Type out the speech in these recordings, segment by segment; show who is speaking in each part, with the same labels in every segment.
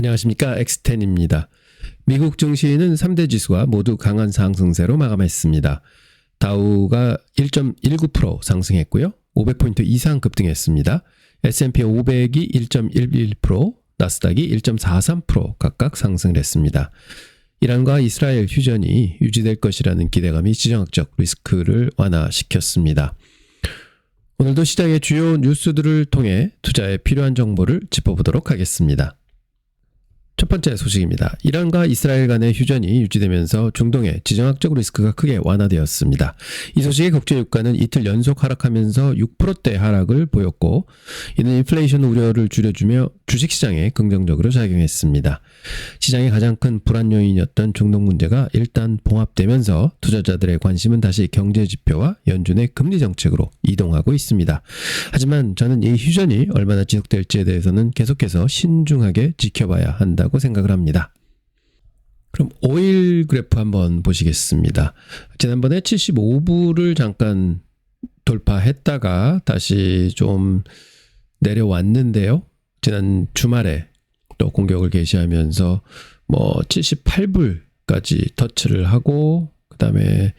Speaker 1: 안녕하십니까, 엑스텐입니다. 미국 증시는 3대 지수가 모두 강한 상승세로 마감했습니다. 다우가 1.19% 상승했고요. 500포인트 이상 급등했습니다. S&P 500이 1.11%, 나스닥이 1.43% 각각 상승을 했습니다. 이란과 이스라엘 휴전이 유지될 것이라는 기대감이 지정학적 리스크를 완화시켰습니다. 오늘도 시장의 주요 뉴스들을 통해 투자에 필요한 정보를 짚어보도록 하겠습니다. 첫 번째 소식입니다. 이란과 이스라엘 간의 휴전이 유지되면서 중동의 지정학적 리스크가 크게 완화되었습니다. 이 소식에 국제 유가는 이틀 연속 하락하면서 6%대 하락을 보였고, 이는 인플레이션 우려를 줄여주며 주식시장에 긍정적으로 작용했습니다. 시장의 가장 큰 불안 요인이었던 중동 문제가 일단 봉합되면서 투자자들의 관심은 다시 경제지표와 연준의 금리 정책으로 이동하고 있습니다. 하지만 저는 이 휴전이 얼마나 지속될지에 대해서는 계속해서 신중하게 지켜봐야 한다고 생각을 합니다. 그럼 오일 그래프 한번 보시겠습니다. 지난번에 75불을 잠깐 돌파했다가 다시 좀 내려왔는데요. 지난 주말에 또 공격을 개시하면서 78불까지 터치를 하고, 그 다음에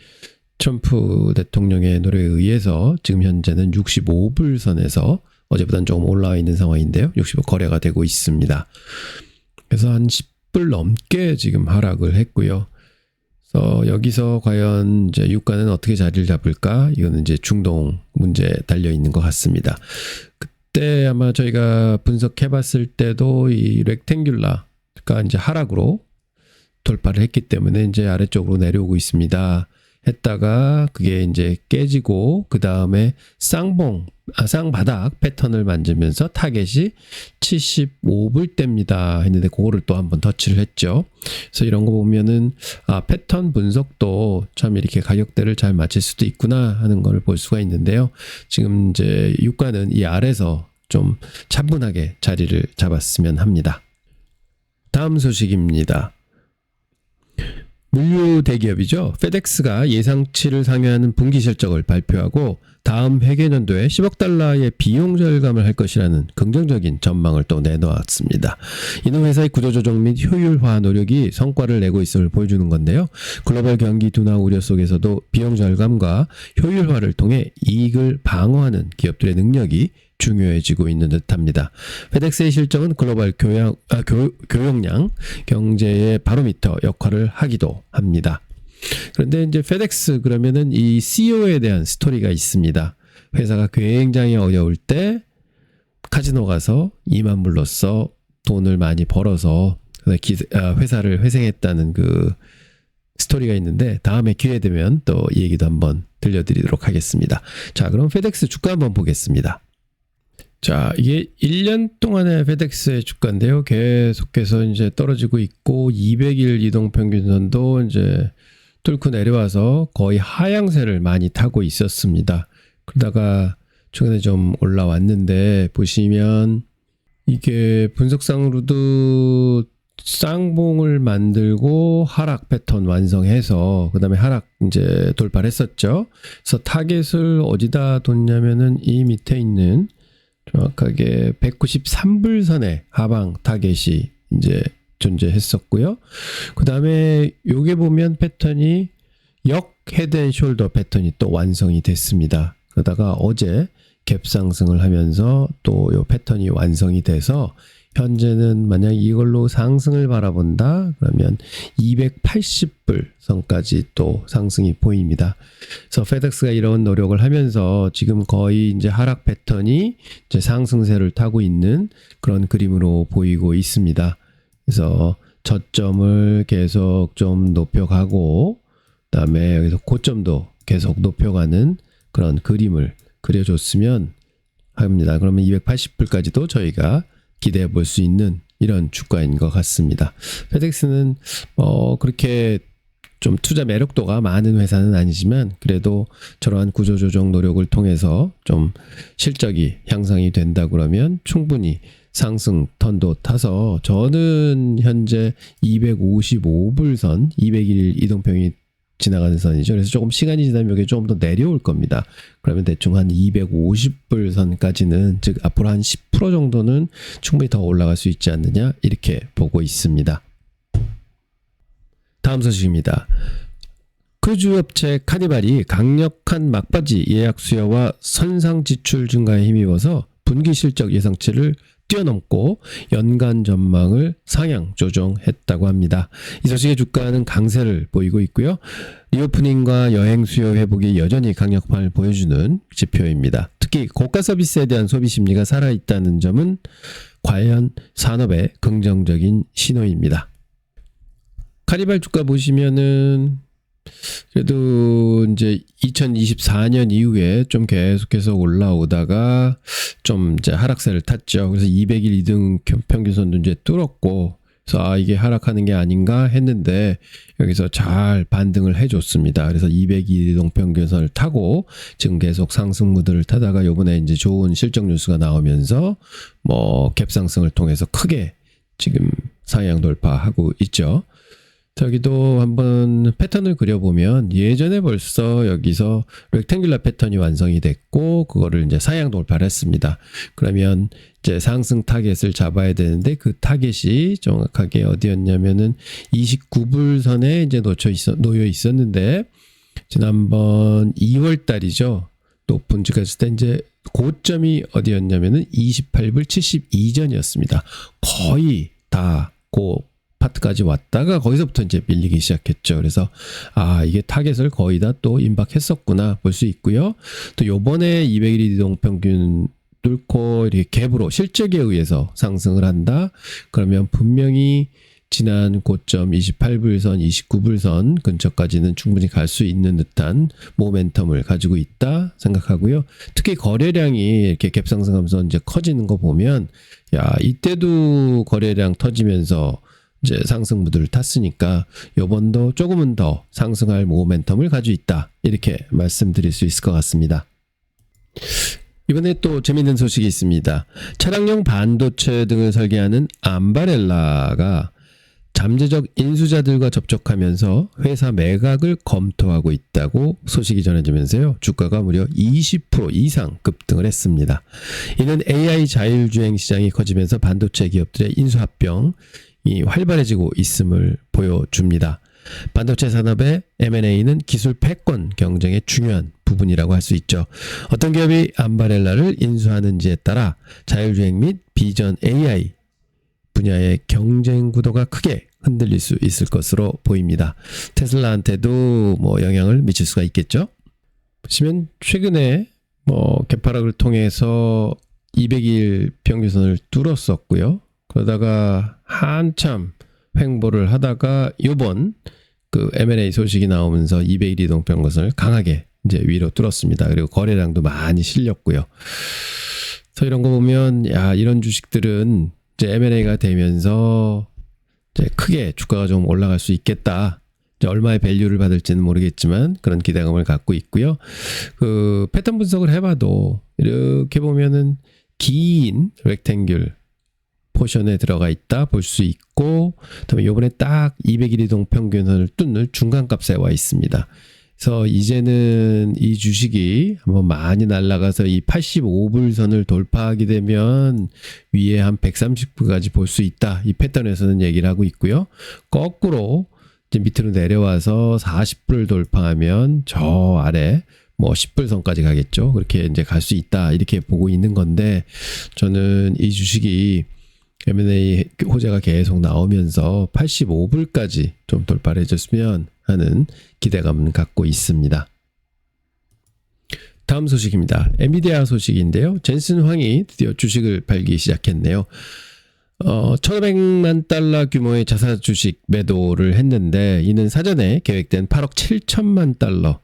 Speaker 1: 트럼프 대통령의 노력에 의해서 지금 현재는 65불 선에서 어제보다는 조금 올라와 있는 상황인데요. 65 거래가 되고 있습니다. 그래서 한 10불 넘게 지금 하락을 했고요. 그래서 여기서 과연 이제 유가는 어떻게 자리를 잡을까? 이거는 이제 중동 문제에 달려 있는 것 같습니다. 그때 아마 저희가 분석해 봤을 때도 이 렉탱귤라가 이제 하락으로 돌파를 했기 때문에 이제 아래쪽으로 내려오고 있습니다. 했다가 그게 이제 깨지고 그 다음에 쌍바닥 패턴을 만들면서 타겟이 75불대입니다 했는데 그거를 또 한번 터치를 했죠. 그래서 이런 거 보면은 패턴 분석도 참 이렇게 가격대를 잘 맞출 수도 있구나 하는 걸 볼 수가 있는데요. 지금 이제 유가는 이 아래서 좀 차분하게 자리를 잡았으면 합니다. 다음 소식입니다. 물류 대기업이죠. 페덱스가 예상치를 상회하는 분기 실적을 발표하고 다음 회계년도에 10억 달러의 비용 절감을 할 것이라는 긍정적인 전망을 또 내놓았습니다. 이는 회사의 구조조정 및 효율화 노력이 성과를 내고 있음을 보여주는 건데요. 글로벌 경기 둔화 우려 속에서도 비용 절감과 효율화를 통해 이익을 방어하는 기업들의 능력이 중요해지고 있는 듯합니다. 페덱스의 실적은 글로벌 교역량 경제의 바로미터 역할을 하기도 합니다. 그런데 이제 페덱스 그러면은 이 CEO에 대한 스토리가 있습니다. 회사가 굉장히 어려울 때 카지노 가서 2만 불로써 돈을 많이 벌어서 회사를 회생했다는 그 스토리가 있는데 다음에 기회 되면 또 이 얘기도 한번 들려드리도록 하겠습니다. 자, 그럼 페덱스 주가 한번 보겠습니다. 자, 이게 1년 동안의 페덱스의 주가인데요. 계속해서 이제 떨어지고 있고 200일 이동평균선도 이제 뚫고 내려와서 거의 하향세를 많이 타고 있었습니다. 그러다가 최근에 좀 올라왔는데 보시면 이게 분석상으로도 쌍봉을 만들고 하락 패턴 완성해서 그 다음에 하락 이제 돌파를 했었죠. 그래서 타겟을 어디다 뒀냐면은 이 밑에 있는 정확하게 193불 선의 하방 타겟이 이제 존재했었고요. 그 다음에 요게 보면 패턴이 역 헤드앤숄더 패턴이 또 완성이 됐습니다. 그러다가 어제 갭 상승을 하면서 또 요 패턴이 완성이 돼서 현재는 만약 이걸로 상승을 바라본다 그러면 280불 선까지 또 상승이 보입니다. 그래서 페덱스가 이런 노력을 하면서 지금 거의 이제 하락 패턴이 이제 상승세를 타고 있는 그런 그림으로 보이고 있습니다. 그래서 저점을 계속 좀 높여가고 그다음에 여기서 고점도 계속 높여가는 그런 그림을 그려줬으면 합니다. 그러면 280불까지도 저희가 기대해 볼 수 있는 이런 주가인 것 같습니다. 페덱스는 그렇게 좀 투자 매력도가 많은 회사는 아니지만 그래도 저러한 구조조정 노력을 통해서 좀 실적이 향상이 된다 그러면 충분히 상승 턴도 타서 저는 현재 255불선 200일 이동평이 지나가는 선이죠. 그래서 조금 시간이 지나면 여기 조금 더 내려올 겁니다. 그러면 대충 한 250불 선까지는, 즉 앞으로 한 10% 정도는 충분히 더 올라갈 수 있지 않느냐, 이렇게 보고 있습니다. 다음 소식입니다. 크루즈업체 카니발이 강력한 막바지 예약 수요와 선상 지출 증가에 힘입어서 분기 실적 예상치를 뛰어넘고 연간 전망을 상향 조정했다고 합니다. 이 소식의 주가는 강세를 보이고 있고요. 리오프닝과 여행 수요 회복이 여전히 강력함을 보여주는 지표입니다. 특히 고가 서비스에 대한 소비 심리가 살아있다는 점은 과연 산업의 긍정적인 신호입니다. 카니발 주가 보시면은 그래도 이제 2024년 이후에 좀 계속해서 올라오다가 좀 이제 하락세를 탔죠. 그래서 200일 이등 평균선도 이제 뚫었고, 그래서 이게 하락하는 게 아닌가 했는데 여기서 잘 반등을 해줬습니다. 그래서 200일 이동 평균선을 타고 지금 계속 상승 무드를 타다가 요번에 이제 좋은 실적 뉴스가 나오면서 뭐 갭상승을 통해서 크게 지금 상향 돌파하고 있죠. 여기도 한번 패턴을 그려보면 예전에 벌써 여기서 렉탱귤러 패턴이 완성이 됐고 그거를 이제 상향 돌파를 했습니다. 그러면 이제 상승 타겟을 잡아야 되는데 그 타겟이 정확하게 어디였냐면은 29불 선에 이제 놓여 있었는데 지난번 2월 달이죠. 높은 지가 있을 때 이제 고점이 어디였냐면은 28불 72전이었습니다. 거의 다 파트까지 왔다가 거기서부터 이제 밀리기 시작했죠. 그래서 이게 타겟을 거의 다 또 임박했었구나 볼 수 있고요. 또 요번에 200일 이동평균 뚫고 이렇게 갭으로 실적에 의해서 상승을 한다. 그러면 분명히 지난 고점 28불선, 29불선 근처까지는 충분히 갈 수 있는 듯한 모멘텀을 가지고 있다 생각하고요. 특히 거래량이 이렇게 갭 상승하면서 이제 커지는 거 보면 이때도 거래량 터지면서 이제 상승 무드를 탔으니까 요번도 조금은 더 상승할 모멘텀을 가지고 있다, 이렇게 말씀드릴 수 있을 것 같습니다. 이번에 또 재미있는 소식이 있습니다. 차량용 반도체 등을 설계하는 암바렐라가 잠재적 인수자들과 접촉하면서 회사 매각을 검토하고 있다고 소식이 전해지면서요, 주가가 무려 20% 이상 급등을 했습니다. 이는 AI 자율주행 시장이 커지면서 반도체 기업들의 인수합병 활발해지고 있음을 보여줍니다. 반도체 산업의 M&A는 기술 패권 경쟁의 중요한 부분이라고 할 수 있죠. 어떤 기업이 암바렐라를 인수하는지에 따라 자율주행 및 비전 AI 분야의 경쟁 구도가 크게 흔들릴 수 있을 것으로 보입니다. 테슬라한테도 뭐 영향을 미칠 수가 있겠죠. 보시면 최근에 개파락을 통해서 200일 평균선을 뚫었었고요. 그러다가 한참 횡보를 하다가 요번 그 M&A 소식이 나오면서 200일 이동 평균선을 강하게 이제 위로 뚫었습니다. 그리고 거래량도 많이 실렸고요. 그래서 이런 거 보면 이런 주식들은 이제 M&A가 되면서 이제 크게 주가가 좀 올라갈 수 있겠다. 이제 얼마의 밸류를 받을지는 모르겠지만 그런 기대감을 갖고 있고요. 그 패턴 분석을 해봐도 이렇게 보면은 긴 렉탱귤 포션에 들어가 있다 볼 수 있고, 그다음에 요번에 딱 200일 이동 평균선을 뚫는 중간값에 와 있습니다. 그래서 이제는 이 주식이 한번 많이 날아가서 이 85불 선을 돌파하게 되면 위에 한 130불까지 볼 수 있다, 이 패턴에서는 얘기를 하고 있고요. 거꾸로 이제 밑으로 내려와서 40불을 돌파하면 저 아래 뭐 10불 선까지 가겠죠. 그렇게 이제 갈 수 있다, 이렇게 보고 있는 건데, 저는 이 주식이 M&A 호재가 계속 나오면서 85불까지 좀 돌파를 해줬으면 하는 기대감을 갖고 있습니다. 다음 소식입니다. 엔비디아 소식인데요. 젠슨 황이 드디어 주식을 팔기 시작했네요. 1,500만 달러 규모의 자사 주식 매도를 했는데 이는 사전에 계획된 8억 7천만 달러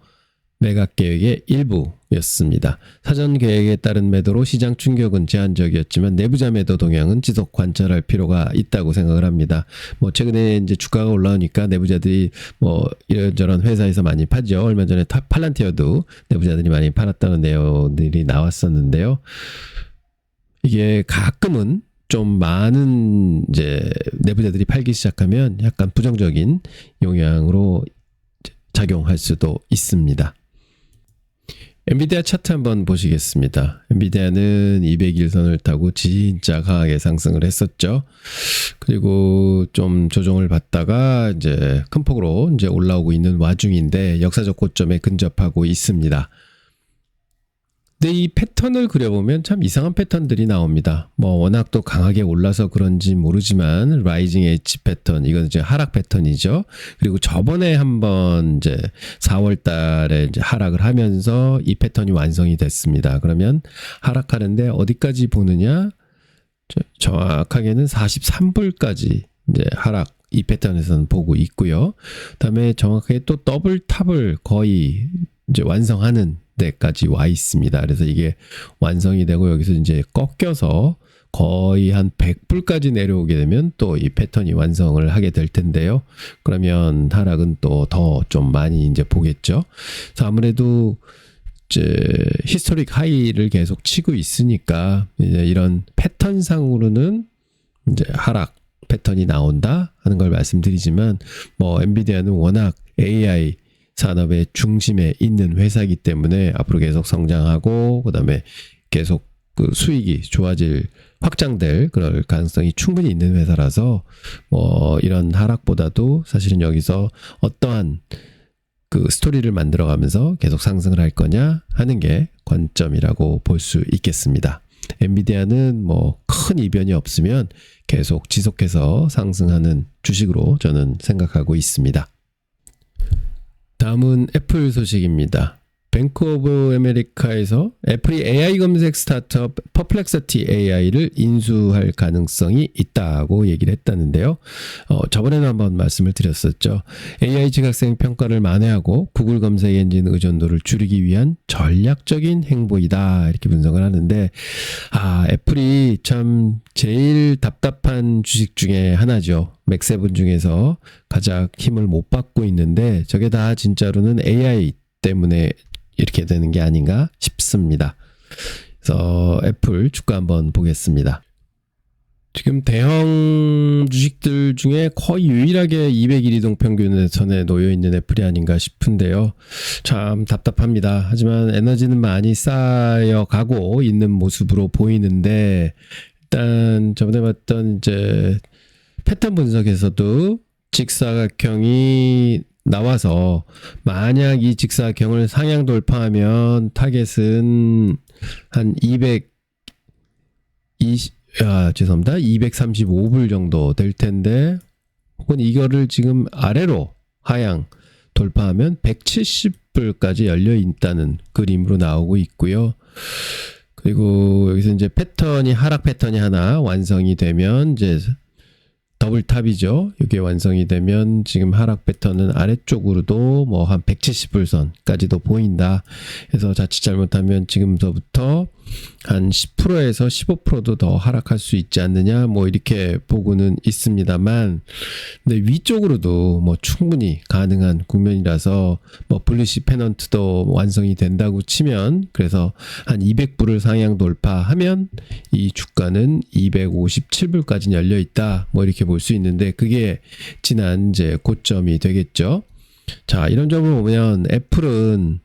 Speaker 1: 매각 계획의 일부였습니다. 사전 계획에 따른 매도로 시장 충격은 제한적이었지만 내부자 매도 동향은 지속 관찰할 필요가 있다고 생각을 합니다. 뭐 최근에 이제 주가가 올라오니까 내부자들이 뭐 이런저런 회사에서 많이 팔죠. 얼마 전에 팔란티어도 내부자들이 많이 팔았다는 내용들이 나왔었는데요. 이게 가끔은 좀 많은 이제 내부자들이 팔기 시작하면 약간 부정적인 영향으로 작용할 수도 있습니다. 엔비디아 차트 한번 보시겠습니다. 엔비디아는 200일선을 타고 진짜 강하게 상승을 했었죠. 그리고 좀 조정을 받다가 이제 큰 폭으로 이제 올라오고 있는 와중인데 역사적 고점에 근접하고 있습니다. 근데 이 패턴을 그려보면 참 이상한 패턴들이 나옵니다. 뭐 워낙 또 강하게 올라서 그런지 모르지만 라이징 엣지 패턴, 이건 이제 하락 패턴이죠. 그리고 저번에 한번 이제 4월 달에 이제 하락을 하면서 이 패턴이 완성이 됐습니다. 그러면 하락하는데 어디까지 보느냐? 정확하게는 43불까지 이제 하락, 이 패턴에서는 보고 있고요. 그다음에 정확하게 또 더블 탑을 거의 이제 완성하는 데까지 와 있습니다. 그래서 이게 완성이 되고 여기서 이제 꺾여서 거의 한 100불까지 내려오게 되면 또 이 패턴이 완성을 하게 될 텐데요. 그러면 하락은 또 더 좀 많이 이제 보겠죠. 그래서 아무래도 이제 히스토릭 하이를 계속 치고 있으니까 이제 이런 패턴상으로는 이제 하락 패턴이 나온다 하는 걸 말씀드리지만, 뭐 엔비디아는 워낙 AI 산업의 중심에 있는 회사이기 때문에 앞으로 계속 성장하고 그다음에 계속 그 수익이 좋아질, 확장될 그럴 가능성이 충분히 있는 회사라서 뭐 이런 하락보다도 사실은 여기서 어떠한 그 스토리를 만들어가면서 계속 상승을 할 거냐 하는 게 관점이라고 볼 수 있겠습니다. 엔비디아는 뭐 큰 이변이 없으면 계속 지속해서 상승하는 주식으로 저는 생각하고 있습니다. 다음은 애플 소식입니다. 뱅크 오브 아메리카에서 애플이 AI 검색 스타트업 퍼플렉서티 AI를 인수할 가능성이 있다고 얘기를 했다는데요. 저번에는 한번 말씀을 드렸었죠. AI 지각생 평가를 만회하고 구글 검색 엔진 의존도를 줄이기 위한 전략적인 행보이다, 이렇게 분석을 하는데, 애플이 참 제일 답답한 주식 중에 하나죠. 맥세븐 중에서 가장 힘을 못 받고 있는데 저게 다 진짜로는 AI 때문에 이렇게 되는 게 아닌가 싶습니다. 그래서 애플 주가 한번 보겠습니다. 지금 대형 주식들 중에 거의 유일하게 200일 이동 평균선에 놓여 있는 애플이 아닌가 싶은데요. 참 답답합니다. 하지만 에너지는 많이 쌓여가고 있는 모습으로 보이는데, 일단 저번에 봤던 이제 패턴 분석에서도 직사각형이 나와서 만약 이 직사각형을 상향 돌파하면 타겟은 한 235불 정도 될 텐데, 혹은 이거를 지금 아래로 하향 돌파하면 170불까지 열려 있다는 그림으로 나오고 있고요. 그리고 여기서 이제 패턴이, 하락 패턴이 하나 완성이 되면 이제 더블탑이죠. 이게 완성이 되면 지금 하락 패턴은 아래쪽으로도 뭐 한 170불선까지도 보인다. 그래서 자칫 잘못하면 지금서부터 한 10%에서 15%도 더 하락할 수 있지 않느냐, 뭐 이렇게 보고는 있습니다만, 근데 위쪽으로도 뭐 충분히 가능한 국면이라서 뭐 블루시 페넌트도 완성이 된다고 치면, 그래서 한 200불을 상향 돌파하면 이 주가는 257불까지 열려 있다, 뭐 이렇게 볼 수 있는데, 그게 지난 이제 고점이 되겠죠. 자, 이런 점을 보면 애플은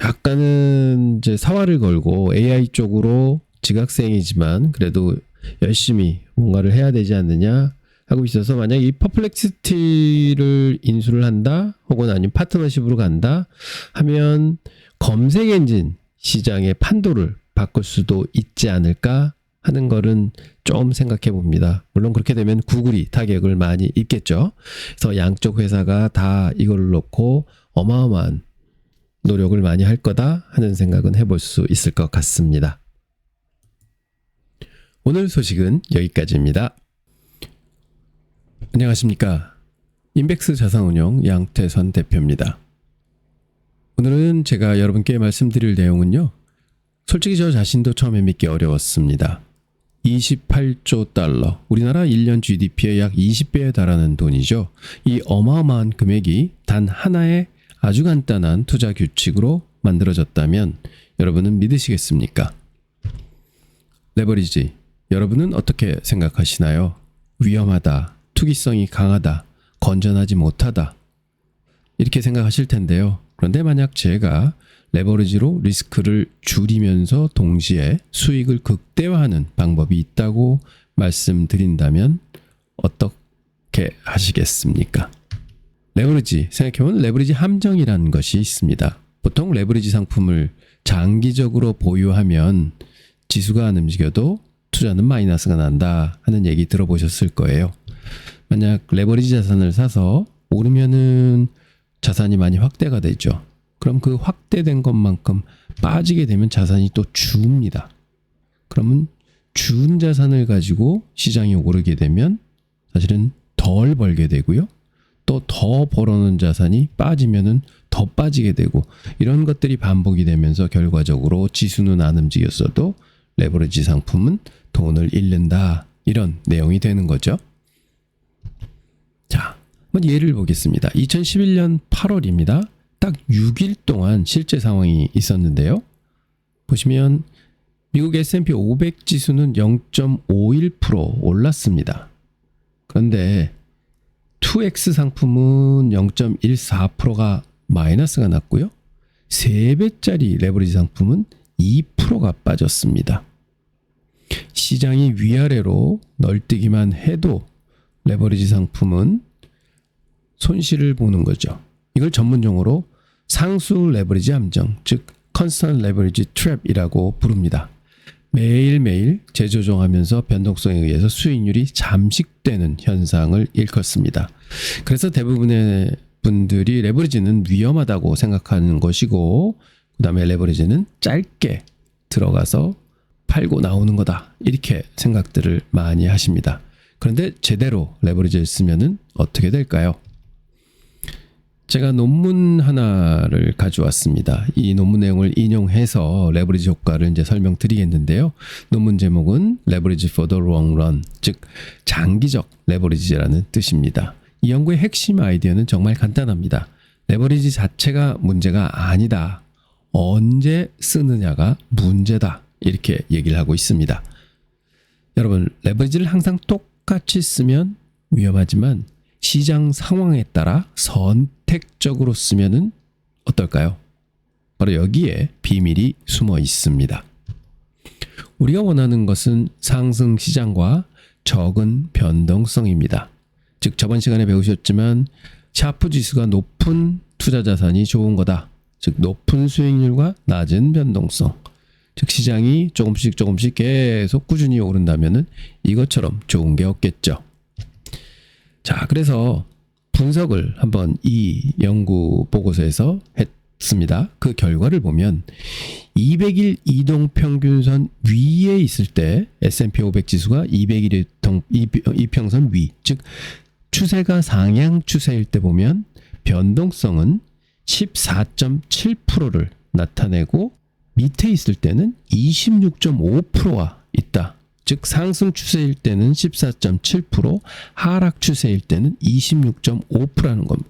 Speaker 1: 약간은 이제 사활을 걸고 AI 쪽으로 지각생이지만 그래도 열심히 뭔가를 해야 되지 않느냐 하고 있어서, 만약 이 퍼플렉시티를 인수를 한다 혹은 아니면 파트너십으로 간다 하면 검색 엔진 시장의 판도를 바꿀 수도 있지 않을까 하는 거는 좀 생각해 봅니다. 물론 그렇게 되면 구글이 타격을 많이 입겠죠. 그래서 양쪽 회사가 다 이걸 놓고 어마어마한 노력을 많이 할 거다 하는 생각은 해볼 수 있을 것 같습니다. 오늘 소식은 여기까지입니다. 안녕하십니까. 인백스 자산운용 양태선 대표입니다. 오늘은 제가 여러분께 말씀드릴 내용은요, 솔직히 저 자신도 처음에 믿기 어려웠습니다. 28조 달러, 우리나라 1년 GDP의 약 20배에 달하는 돈이죠. 이 어마어마한 금액이 단 하나의 아주 간단한 투자 규칙으로 만들어졌다면 여러분은 믿으시겠습니까? 레버리지, 여러분은 어떻게 생각하시나요? 위험하다, 투기성이 강하다, 건전하지 못하다. 이렇게 생각하실 텐데요. 그런데 만약 제가 레버리지로 리스크를 줄이면서 동시에 수익을 극대화하는 방법이 있다고 말씀드린다면 어떻게 하시겠습니까? 레버리지, 생각해보면 레버리지 함정이라는 것이 있습니다. 보통 레버리지 상품을 장기적으로 보유하면 지수가 안 움직여도 투자는 마이너스가 난다 하는 얘기 들어보셨을 거예요. 만약 레버리지 자산을 사서 오르면은 자산이 많이 확대가 되죠. 그럼 그 확대된 것만큼 빠지게 되면 자산이 또 죽습니다. 그러면 죽은 자산을 가지고 시장이 오르게 되면 사실은 덜 벌게 되고요. 또 더 벌어놓은 자산이 빠지면은 더 빠지게 되고 이런 것들이 반복이 되면서 결과적으로 지수는 안 움직였어도 레버리지 상품은 돈을 잃는다. 이런 내용이 되는 거죠. 자, 한번 예를 보겠습니다. 2011년 8월입니다. 딱 6일 동안 실제 상황이 있었는데요. 보시면 미국 S&P 500 지수는 0.51% 올랐습니다. 그런데 2X 상품은 0.14%가 마이너스가 났고요. 3배짜리 레버리지 상품은 2%가 빠졌습니다. 시장이 위아래로 널뛰기만 해도 레버리지 상품은 손실을 보는 거죠. 이걸 전문용어로 상수 레버리지 함정, 즉 Constant Leverage Trap이라고 부릅니다. 매일매일 재조정하면서 변동성에 의해서 수익률이 잠식되는 현상을 일컫습니다. 그래서 대부분의 분들이 레버리지는 위험하다고 생각하는 것이고 그 다음에 레버리지는 짧게 들어가서 팔고 나오는 거다 이렇게 생각들을 많이 하십니다. 그런데 제대로 레버리지를 쓰면은 어떻게 될까요? 제가 논문 하나를 가져왔습니다. 이 논문 내용을 인용해서 레버리지 효과를 이제 설명드리겠는데요. 논문 제목은 Leverage for the Long Run, 즉 장기적 레버리지라는 뜻입니다. 이 연구의 핵심 아이디어는 정말 간단합니다. 레버리지 자체가 문제가 아니다. 언제 쓰느냐가 문제다. 이렇게 얘기를 하고 있습니다. 여러분, 레버리지를 항상 똑같이 쓰면 위험하지만 시장 상황에 따라 선택적으로 쓰면은 어떨까요? 바로 여기에 비밀이 숨어 있습니다. 우리가 원하는 것은 상승 시장과 적은 변동성입니다. 즉 저번 시간에 배우셨지만 샤프 지수가 높은 투자 자산이 좋은 거다. 즉 높은 수익률과 낮은 변동성. 즉 시장이 조금씩 계속 꾸준히 오른다면은 이것처럼 좋은 게 없겠죠. 자, 그래서 분석을 한번 이 연구 보고서에서 했습니다. 그 결과를 보면 200일 이동평균선 위에 있을 때 S&P 500 지수가 200일 이평선 위, 즉 추세가 상향 추세일 때 보면 변동성은 14.7%를 나타내고 밑에 있을 때는 26.5%가 있다. 즉 상승 추세일 때는 14.7%, 하락 추세일 때는 26.5%라는 겁니다.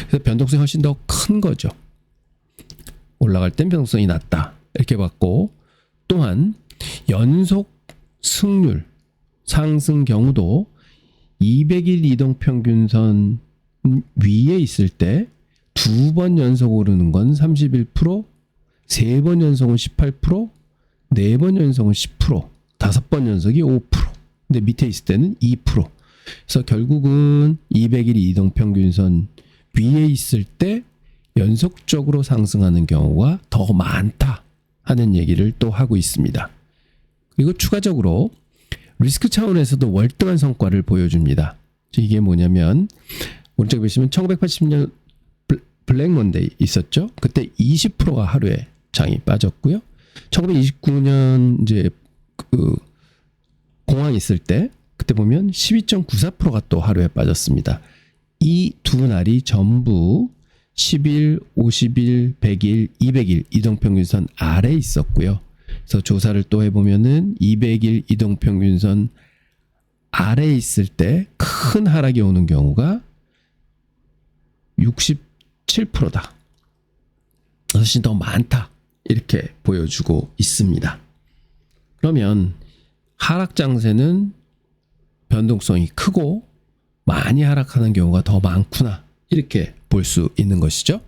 Speaker 1: 그래서 변동성이 훨씬 더 큰 거죠. 올라갈 땐 변동성이 낮다. 이렇게 봤고 또한 연속 승률 상승 경우도 200일 이동평균선 위에 있을 때 2번 연속 오르는 건 31%, 3번 연속은 18%, 4번 연속은 10%, 5번 연속이 5%. 근데 밑에 있을 때는 2%. 그래서 결국은 200일 이동평균선 위에 있을 때 연속적으로 상승하는 경우가 더 많다 하는 얘기를 또 하고 있습니다. 그리고 추가적으로 리스크 차원에서도 월등한 성과를 보여줍니다. 이게 뭐냐면 오른쪽에 보시면 1980년 블랙 먼데이 있었죠. 그때 20%가 하루에 장이 빠졌고요. 1929년 이제 그 공황 있을 때 그때 보면 12.94%가 또 하루에 빠졌습니다. 이 두 날이 전부 10일, 50일, 100일, 200일 이동평균선 아래에 있었고요. 그래서 조사를 또 해보면은 200일 이동평균선 아래에 있을 때 큰 하락이 오는 경우가 67%다. 훨씬 더 많다. 이렇게 보여주고 있습니다. 그러면 하락 장세는 변동성이 크고 많이 하락하는 경우가 더 많구나. 이렇게 볼 볼 수 있는 것이죠.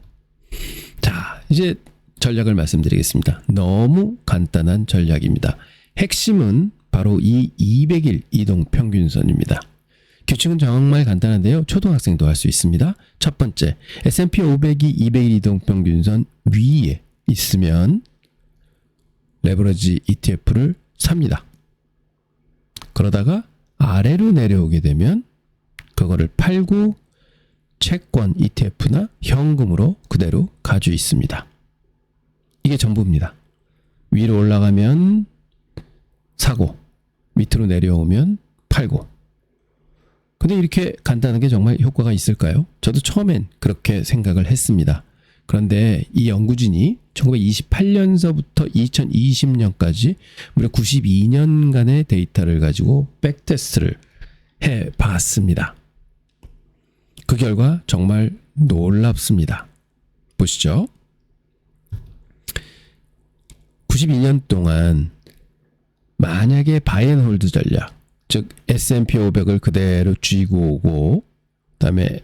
Speaker 1: 자, 이제 전략을 말씀드리겠습니다. 너무 간단한 전략입니다. 핵심은 바로 이 200일 이동 평균선입니다. 규칙은 정말 간단한데요. 초등학생도 할 수 있습니다. 첫 번째, S&P 500이 200일 이동 평균선 위에 있으면 레버리지 ETF를 삽니다. 그러다가 아래로 내려오게 되면 그거를 팔고 채권 ETF나 현금으로 그대로 가지고 있습니다. 이게 전부입니다. 위로 올라가면 사고, 밑으로 내려오면 팔고. 근데 이렇게 간단하게 정말 효과가 있을까요? 저도 처음엔 그렇게 생각을 했습니다. 그런데 이 연구진이 1928년서부터 2020년까지 무려 92년간의 데이터를 가지고 백테스트를 해봤습니다. 그 결과 정말 놀랍습니다. 보시죠. 92년 동안 만약에 바이앤홀드 전략, 즉 S&P 500을 그대로 쥐고 오고 그다음에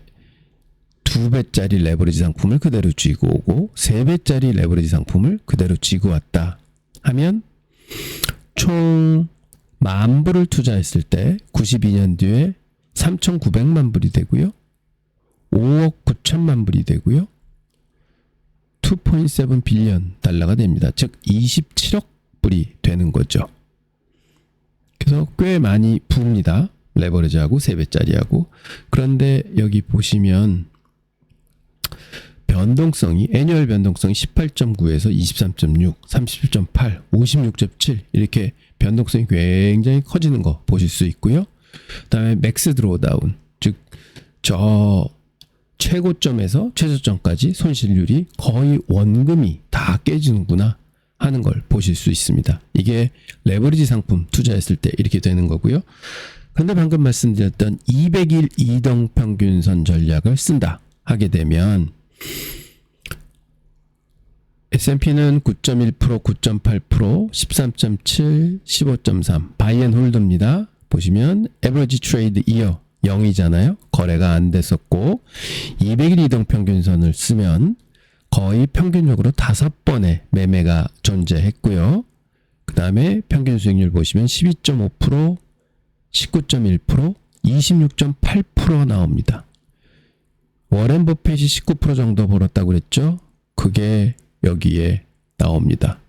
Speaker 1: 2배짜리 레버리지 상품을 그대로 쥐고 오고 3배짜리 레버리지 상품을 그대로 쥐고 왔다 하면 총 10,000불을 투자했을 때 92년 뒤에 3,900만 불이 되고요. 5억 9천만 불이 되고요. 2.7 빌리언 달러가 됩니다. 즉 27억 불이 되는 거죠. 그래서 꽤 많이 부읍니다. 레버리지하고 3배짜리하고. 그런데 여기 보시면 변동성이 애뉴얼 변동성이 18.9에서 23.6, 37.8, 56.7 이렇게 변동성이 굉장히 커지는 거 보실 수 있고요. 그다음에 맥스 드로우다운, 즉 저 최고점에서 최저점까지 손실률이 거의 원금이 다 깨지는구나 하는 걸 보실 수 있습니다. 이게 레버리지 상품 투자했을 때 이렇게 되는 거고요. 그런데 방금 말씀드렸던 200일 이동평균선 전략을 쓴다 하게 되면 S&P는 9.1%, 9.8%, 13.7, 15.3 바이앤홀드입니다. 보시면 에버리지 트레이드 이어 0이잖아요. 거래가 안 됐었고 200일 이동평균선을 쓰면 거의 평균적으로 5번의 매매가 존재했고요. 그 다음에 평균 수익률 보시면 12.5%, 19.1%, 26.8% 나옵니다. 워렌 버핏이 19% 정도 벌었다고 그랬죠? 그게 여기에 나옵니다.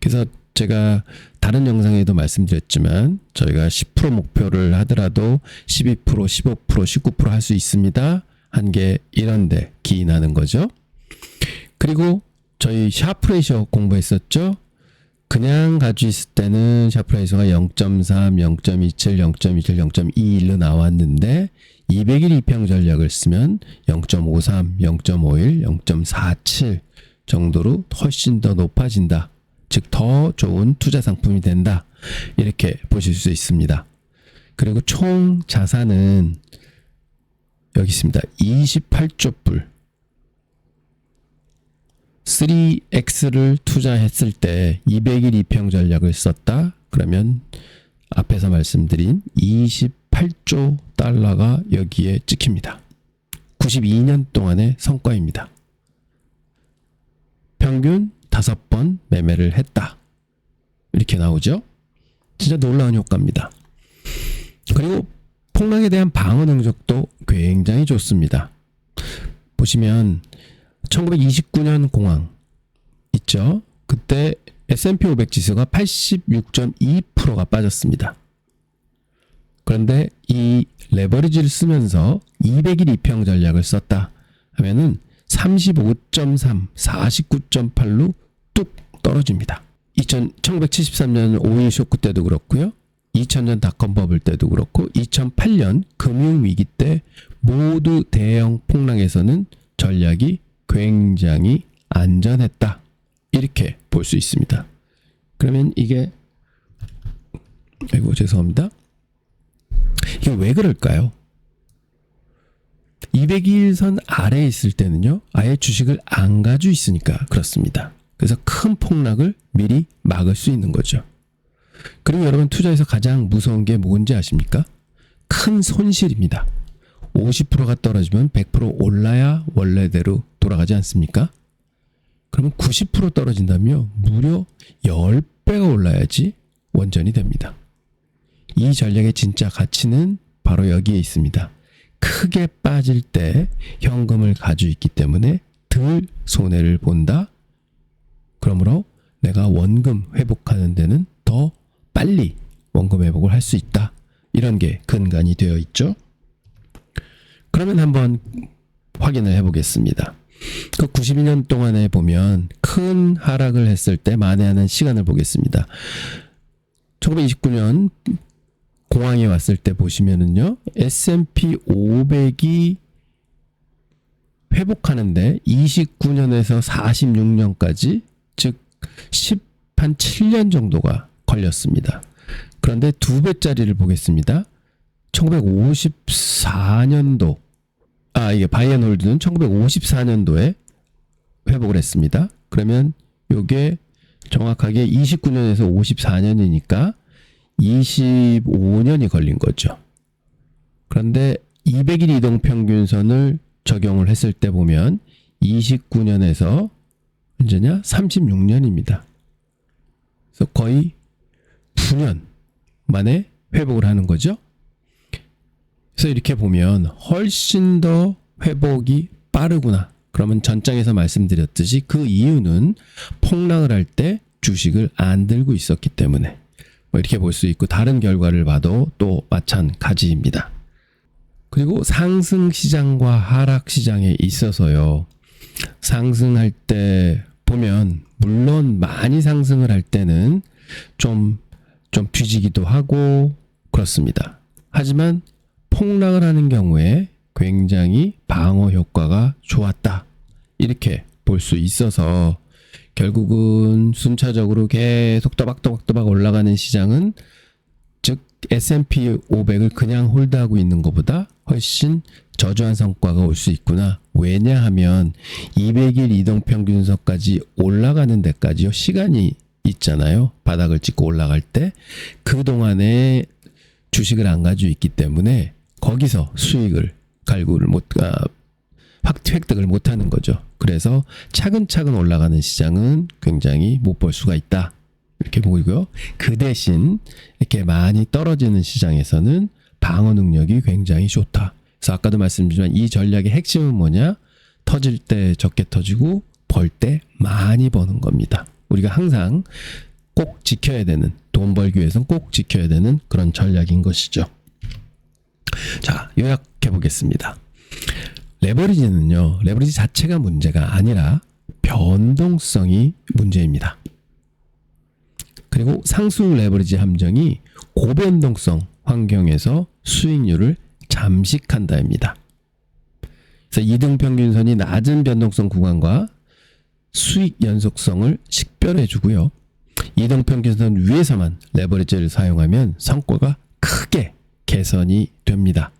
Speaker 1: 그래서 제가 다른 영상에도 말씀드렸지만 저희가 10% 목표를 하더라도 12%, 15%, 19% 할 수 있습니다. 한 게 이런데 기인하는 거죠. 그리고 저희 샤프 레이셔 공부했었죠. 그냥 가지고 있을 때는 샤프 레이셔가 0.3, 0.27, 0.27, 0.21로 나왔는데 200일 이평 전략을 쓰면 0.53, 0.51, 0.47 정도로 훨씬 더 높아진다. 즉 더 좋은 투자 상품이 된다. 이렇게 보실 수 있습니다. 그리고 총 자산은 여기 있습니다. 28조 불. 3X를 투자했을 때 200일 이평 전략을 썼다. 그러면 앞에서 말씀드린 28조 달러가 여기에 찍힙니다. 92년 동안의 성과입니다. 평균 5번 매매를 했다. 이렇게 나오죠. 진짜 놀라운 효과입니다. 그리고 폭락에 대한 방어 능력도 굉장히 좋습니다. 보시면 1929년 공황 있죠. 그때 S&P 500 지수가 86.2%가 빠졌습니다. 그런데 이 레버리지를 쓰면서 200일 이평 전략을 썼다 하면은 35.3, 49.8로 뚝 떨어집니다. 1973년 오일 쇼크 때도 그렇고요. 2000년 닷컴 버블 때도 그렇고 2008년 금융위기 때 모두 대형 폭락에서는 전략이 굉장히 안전했다. 이렇게 볼 수 있습니다. 그러면 이게 아이고 죄송합니다. 이게 왜 그럴까요? 200일선 아래에 있을 때는요. 아예 주식을 안 가지고 있으니까 그렇습니다. 그래서 큰 폭락을 미리 막을 수 있는 거죠. 그리고 여러분 투자에서 가장 무서운 게 뭔지 아십니까? 큰 손실입니다. 50%가 떨어지면 100% 올라야 원래대로 돌아가지 않습니까? 그러면 90% 떨어진다면 무려 10배가 올라야지 원전이 됩니다. 이 전략의 진짜 가치는 바로 여기에 있습니다. 크게 빠질 때 현금을 가지고 있기 때문에 덜 손해를 본다. 그러므로 내가 원금 회복하는 데는 더 빨리 원금 회복을 할 수 있다. 이런 게 근간이 되어 있죠. 그러면 한번 확인을 해보겠습니다. 그 92년 동안에 보면 큰 하락을 했을 때 만회하는 시간을 보겠습니다. 1929년 공황이 왔을 때 보시면은요, S&P 500이 회복하는데 29년에서 46년까지, 즉 7년 정도가 걸렸습니다. 그런데 2배짜리를 보겠습니다. 1954년도, 이게 바이앤홀드는 1954년도에 회복을 했습니다. 그러면 이게 정확하게 29년에서 54년이니까 25년이 걸린 거죠. 그런데 200일 이동평균선을 적용을 했을 때 보면 29년에서 언제냐? 36년입니다. 그래서 거의 9년 만에 회복을 하는 거죠. 그래서 이렇게 보면 훨씬 더 회복이 빠르구나. 그러면 전장에서 말씀드렸듯이 그 이유는 폭락을 할 때 주식을 안 들고 있었기 때문에 이렇게 볼 수 있고, 다른 결과를 봐도 또 마찬가지입니다. 그리고 상승시장과 하락시장에 있어서요, 상승할 때 보면 물론 많이 상승을 할 때는 좀 뒤지기도 하고 그렇습니다. 하지만 폭락을 하는 경우에 굉장히 방어 효과가 좋았다. 이렇게 볼 수 있어서 결국은 순차적으로 계속 또박또박 올라가는 시장은, 즉 S&P 500을 그냥 홀드하고 있는 것보다 훨씬 저조한 성과가 올 수 있구나. 왜냐하면 200일 이동평균선까지 올라가는 데까지요, 시간이 있잖아요. 바닥을 찍고 올라갈 때 그동안에 주식을 안 가지고 있기 때문에 거기서 수익을 획득을 못하는 거죠. 그래서 차근차근 올라가는 시장은 굉장히 못 볼 수가 있다. 이렇게 보이고요. 그 대신 이렇게 많이 떨어지는 시장에서는 방어 능력이 굉장히 좋다. 그래서 아까도 말씀드렸지만 이 전략의 핵심은 뭐냐? 터질 때 적게 터지고 벌 때 많이 버는 겁니다. 우리가 항상 꼭 지켜야 되는, 돈 벌기 위해서는 꼭 지켜야 되는 그런 전략인 것이죠. 자, 요약해 보겠습니다. 레버리지는요, 레버리지 자체가 문제가 아니라 변동성이 문제입니다. 그리고 상수 레버리지 함정이 고변동성 환경에서 수익률을 잠식한다입니다. 그래서 이등평균선이 낮은 변동성 구간과 수익 연속성을 식별해 주고요. 이등평균선 위에서만 레버리지를 사용하면 성과가 크게 개선이 됩니다.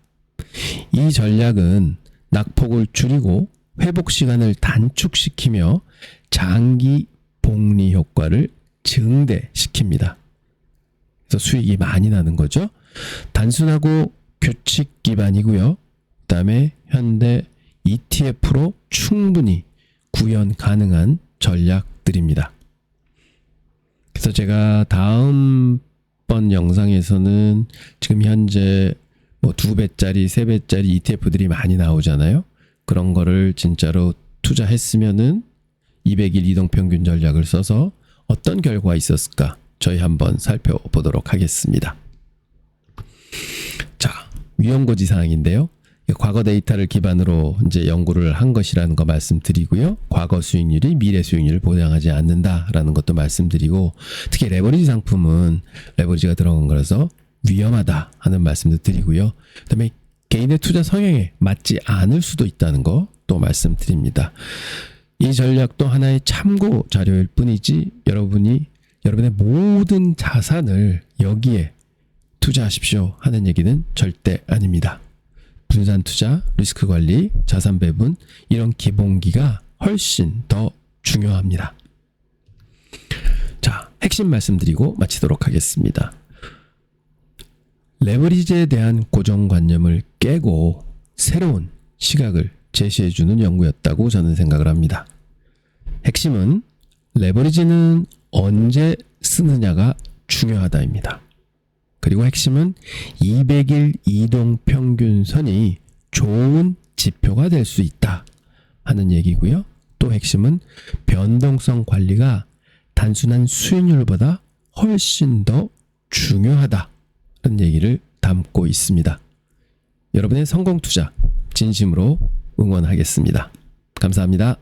Speaker 1: 이 전략은 낙폭을 줄이고 회복 시간을 단축시키며 장기 복리 효과를 증대시킵니다. 그래서 수익이 많이 나는 거죠. 단순하고 규칙 기반이고요. 그다음에 현대 ETF로 충분히 구현 가능한 전략들입니다. 그래서 제가 다음번 영상에서는 지금 현재 2배짜리, 3배짜리 ETF들이 많이 나오잖아요. 그런 거를 진짜로 투자했으면은 200일 이동평균 전략을 써서 어떤 결과가 있었을까? 저희 한번 살펴보도록 하겠습니다. 자, 위험고지 사항인데요. 과거 데이터를 기반으로 이제 연구를 한 것이라는 거 말씀드리고요. 과거 수익률이 미래 수익률을 보장하지 않는다라는 것도 말씀드리고, 특히 레버리지 상품은 레버리지가 들어간 거라서 위험하다 하는 말씀도 드리고요. 그다음에 개인의 투자 성향에 맞지 않을 수도 있다는 거 또 말씀드립니다. 이 전략도 하나의 참고 자료일 뿐이지 여러분의 모든 자산을 여기에 투자하십시오 하는 얘기는 절대 아닙니다. 분산 투자, 리스크 관리, 자산 배분, 이런 기본기가 훨씬 더 중요합니다. 자, 핵심 말씀드리고 마치도록 하겠습니다. 레버리지에 대한 고정관념을 깨고 새로운 시각을 제시해주는 연구였다고 저는 생각을 합니다. 핵심은 레버리지는 언제 쓰느냐가 중요하다입니다. 그리고 핵심은 200일 이동 평균선이 좋은 지표가 될 수 있다 하는 얘기고요. 또 핵심은 변동성 관리가 단순한 수익률보다 훨씬 더 중요하다는 얘기를 담고 있습니다. 여러분의 성공 투자 진심으로 응원하겠습니다. 감사합니다.